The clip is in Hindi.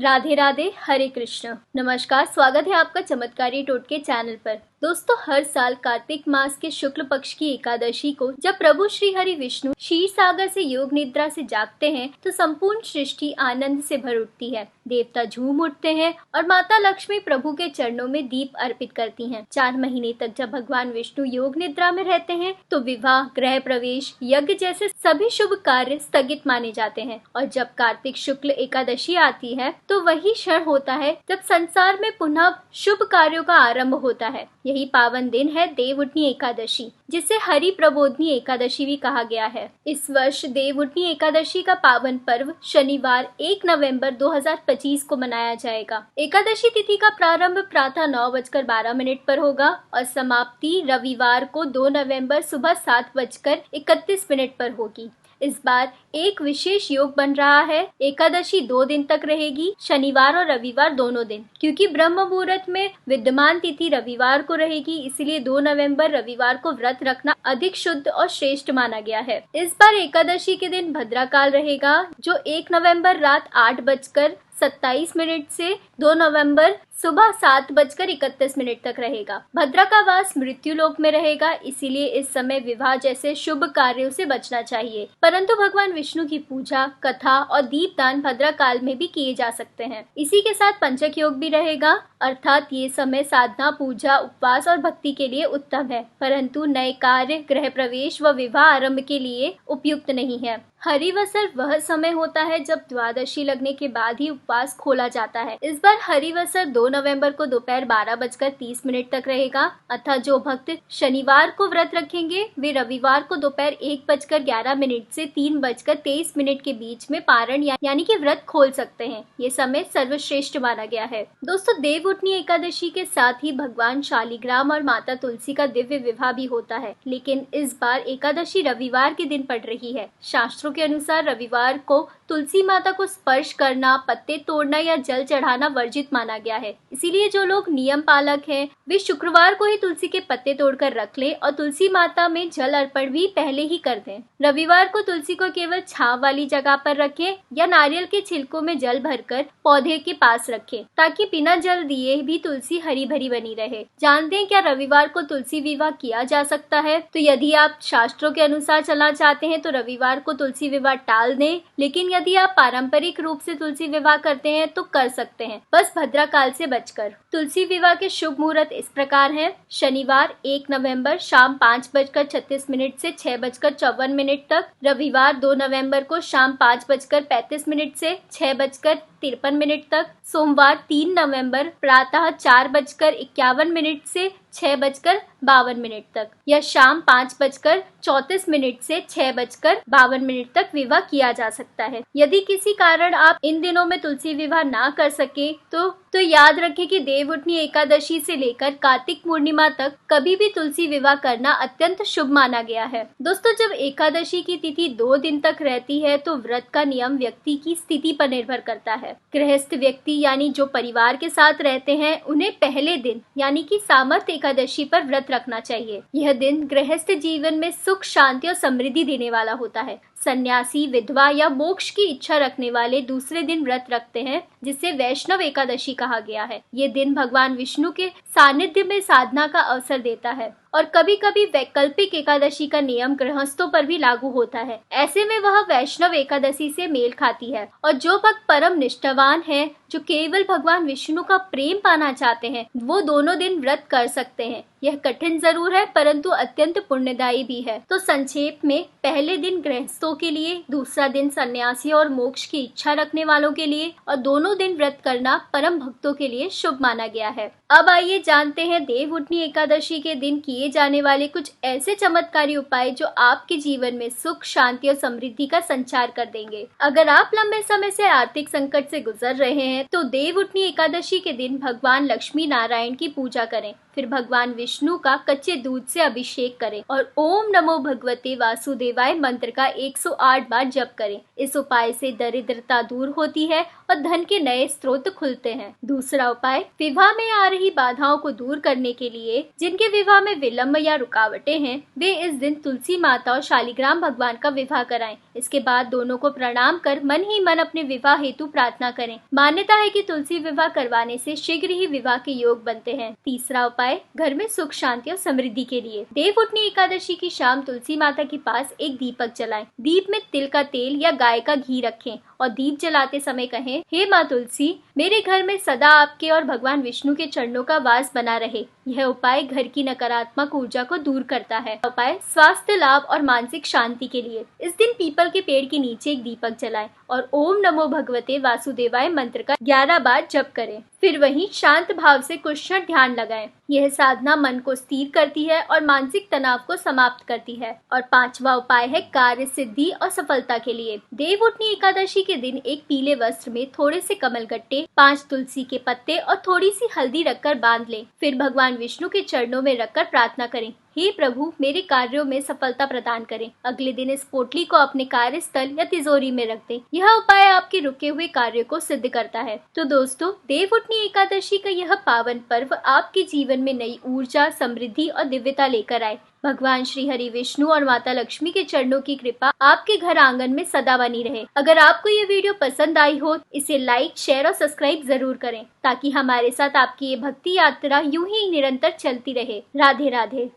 राधे राधे, हरे कृष्ण। नमस्कार, स्वागत है आपका चमत्कारी टोटके चैनल पर। दोस्तों, हर साल कार्तिक मास के शुक्ल पक्ष की एकादशी को जब प्रभु श्री हरि विष्णु क्षीर सागर से योग निद्रा से जागते हैं तो संपूर्ण सृष्टि आनंद से भर उठती है। देवता झूम उठते हैं और माता लक्ष्मी प्रभु के चरणों में दीप अर्पित करती हैं। 4 महीने तक जब भगवान विष्णु योग निद्रा में रहते हैं तो विवाह, गृह प्रवेश, यज्ञ जैसे सभी शुभ कार्य स्थगित माने जाते हैं। और जब कार्तिक शुक्ल एकादशी आती है तो वही क्षण होता है जब संसार में पुनः शुभ कार्यों का आरंभ होता है। यही पावन दिन है देवउठनी एकादशी, जिसे हरि प्रबोधनी एकादशी भी कहा गया है। इस वर्ष देवउठनी एकादशी का पावन पर्व शनिवार 1 नवंबर 2025 को मनाया जाएगा। एकादशी तिथि का प्रारंभ प्रातः 9:12 पर होगा और समाप्ति रविवार को 2 नवंबर सुबह 7:31 पर होगी। इस बार एक विशेष योग बन रहा है। एकादशी 2 दिन तक रहेगी, शनिवार और रविवार दोनों दिन। क्योंकि ब्रह्म मुहूर्त में विद्यमान तिथि रविवार को रहेगी, इसलिए 2 नवंबर रविवार को व्रत रखना अधिक शुद्ध और श्रेष्ठ माना गया है। इस बार एकादशी के दिन भद्राकाल रहेगा, जो 1 नवंबर रात 8:27 से 2 नवंबर सुबह 7:31 तक रहेगा। भद्रा का वास मृत्यु लोक में रहेगा, इसीलिए इस समय विवाह जैसे शुभ कार्यों से बचना चाहिए। परंतु भगवान विष्णु की पूजा, कथा और दीपदान भद्रा काल में भी किए जा सकते हैं। इसी के साथ पंचक योग भी रहेगा, अर्थात ये समय साधना, पूजा, उपवास और भक्ति के लिए उत्तम है, परंतु नए कार्य, गृह प्रवेश व विवाह आरंभ के लिए उपयुक्त नहीं है। हरिवसर वह समय होता है जब द्वादशी लगने के बाद ही उपवास खोला जाता है। इस बार हरिवसर 2 नवंबर को दोपहर 12:30 तक रहेगा, अतः जो भक्त शनिवार को व्रत रखेंगे वे रविवार को दोपहर 1:11 से 3:23 के बीच में पारण यानी कि व्रत खोल सकते हैं। ये समय सर्वश्रेष्ठ माना गया है। दोस्तों, देवउठनी एकादशी के साथ ही भगवान शालिग्राम और माता तुलसी का दिव्य विवाह भी होता है, लेकिन इस बार एकादशी रविवार के दिन पड़ रही है। शास्त्रों के अनुसार रविवार को तुलसी माता को स्पर्श करना, पत्ते तोड़ना या जल चढ़ाना वर्जित माना गया है। इसीलिए जो लोग नियम पालक हैं, वे शुक्रवार को ही तुलसी के पत्ते तोड़कर रख लें और तुलसी माता में जल अर्पण भी पहले ही कर दें। रविवार को तुलसी को केवल छांव वाली जगह पर रखें या नारियल के छिलकों में जल भरकर पौधे के पास रखें, ताकि बिना जल दिए भी तुलसी हरी भरी बनी रहे। जानते हैं क्या रविवार को तुलसी विवाह किया जा सकता है? तो यदि आप शास्त्रों के अनुसार चलना चाहते हैं तो रविवार को तुलसी विवाह टाल दें, लेकिन यदि आप पारंपरिक रूप से तुलसी विवाह करते हैं तो कर सकते हैं, बस भद्रा काल से बचकर। तुलसी विवाह के शुभ मुहूर्त इस प्रकार हैं: शनिवार 1 नवंबर शाम 5:36 से 6:54 तक, रविवार 2 नवंबर को शाम 5:35 से 6:53 तक, सोमवार 3 नवंबर प्रातः 4:51 से 6:52 तक या शाम 5:34 से 6:52 तक विवाह किया जा सकता है। यदि किसी कारण आप इन दिनों में तुलसी विवाह ना कर सके तो याद रखें कि देवउठनी एकादशी से लेकर कार्तिक पूर्णिमा तक कभी भी तुलसी विवाह करना अत्यंत शुभ माना गया है। दोस्तों, जब एकादशी की तिथि 2 दिन तक रहती है तो व्रत का नियम व्यक्ति की स्थिति पर निर्भर करता है। गृहस्थ व्यक्ति यानी जो परिवार के साथ रहते हैं, उन्हें पहले दिन यानी कि सामर्थ एकादशी पर व्रत रखना चाहिए। यह दिन गृहस्थ जीवन में सुख, शांति और समृद्धि देने वाला होता है। सन्यासी, विधवा या मोक्ष की इच्छा रखने वाले दूसरे दिन व्रत रखते हैं, जिसे वैष्णव एकादशी कहा गया है। ये दिन भगवान विष्णु के सानिध्य में साधना का अवसर देता है और कभी कभी वैकल्पिक एकादशी का नियम गृहस्थों पर भी लागू होता है। ऐसे में वह वैष्णव एकादशी से मेल खाती है और जो भक्त परम निष्ठावान है, जो केवल भगवान विष्णु का प्रेम पाना चाहते हैं, वो दोनों दिन व्रत कर सकते हैं। यह कठिन जरूर है परंतु अत्यंत पुण्यदायी भी है। तो संक्षेप में, पहले दिन गृहस्थों के लिए, दूसरा दिन सन्यासी और मोक्ष की इच्छा रखने वालों के लिए और दोनों दिन व्रत करना परम भक्तों के लिए शुभ माना गया है। अब आइए जानते हैं देवउठनी एकादशी के दिन किए जाने वाले कुछ ऐसे चमत्कारी उपाय जो आपके जीवन में सुख, शांति और समृद्धि का संचार कर देंगे। अगर आप लंबे समय से आर्थिक संकट से गुजर रहे हैं तो देवउठनी एकादशी के दिन भगवान लक्ष्मी नारायण की पूजा करें। फिर भगवान विष्णु का कच्चे दूध से अभिषेक करें और ओम नमो भगवते वासुदेवाय मंत्र का 108 बार जप करें। इस उपाय से दरिद्रता दूर होती है और धन के नए स्रोत खुलते हैं। दूसरा उपाय, विवाह में आ रही बाधाओं को दूर करने के लिए जिनके विवाह में विलंब या रुकावटें हैं, वे इस दिन तुलसी माता और शालिग्राम भगवान का विवाह कराएं। इसके बाद दोनों को प्रणाम कर मन ही मन अपने विवाह हेतु प्रार्थना करें। मान्यता है कि तुलसी विवाह करवाने से शीघ्र ही विवाह के योग बनते हैं। तीसरा उपाय, घर में सुख शांति और समृद्धि के लिए देवउठनी एकादशी की शाम तुलसी माता के पास एक दीपक जलाएं। दीप में तिल का तेल या गाय का घी रखें और दीप जलाते समय कहें, हे माँ तुलसी, मेरे घर में सदा आपके और भगवान विष्णु के चरणों का वास बना रहे। यह उपाय घर की नकारात्मक ऊर्जा को दूर करता है। उपाय, स्वास्थ्य लाभ और मानसिक शांति के लिए इस दिन पीपल के पेड़ के नीचे एक दीपक जलाएं और ओम नमो भगवते वासुदेवाय मंत्र का 11 बार जप करें। फिर वहीं शांत भाव से कुछ क्षण ध्यान लगाएं। यह साधना मन को स्थिर करती है और मानसिक तनाव को समाप्त करती है। और पांचवा उपाय है कार्य सिद्धि और सफलता के लिए देवउठनी एकादशी के दिन एक पीले वस्त्र में थोड़े से कमलगट्टे, 5 तुलसी के पत्ते और थोड़ी सी हल्दी रखकर बांध लें। फिर भगवान विष्णु के चरणों में रखकर प्रार्थना करें, हे प्रभु, मेरे कार्यों में सफलता प्रदान करें। अगले दिन इस पोटली को अपने कार्यस्थल या तिजोरी में रख दें। यह उपाय आपके रुके हुए कार्य को सिद्ध करता है। तो दोस्तों, देवउठनी एकादशी का यह पावन पर्व आपके जीवन में नई ऊर्जा, समृद्धि और दिव्यता लेकर आए। भगवान श्री हरि विष्णु और माता लक्ष्मी के चरणों की कृपा आपके घर आंगन में सदा बनी रहे। अगर आपको ये वीडियो पसंद आई हो, इसे लाइक, शेयर और सब्सक्राइब जरूर करें ताकि हमारे साथ आपकी ये भक्ति यात्रा यूं ही निरंतर चलती रहे। राधे राधे।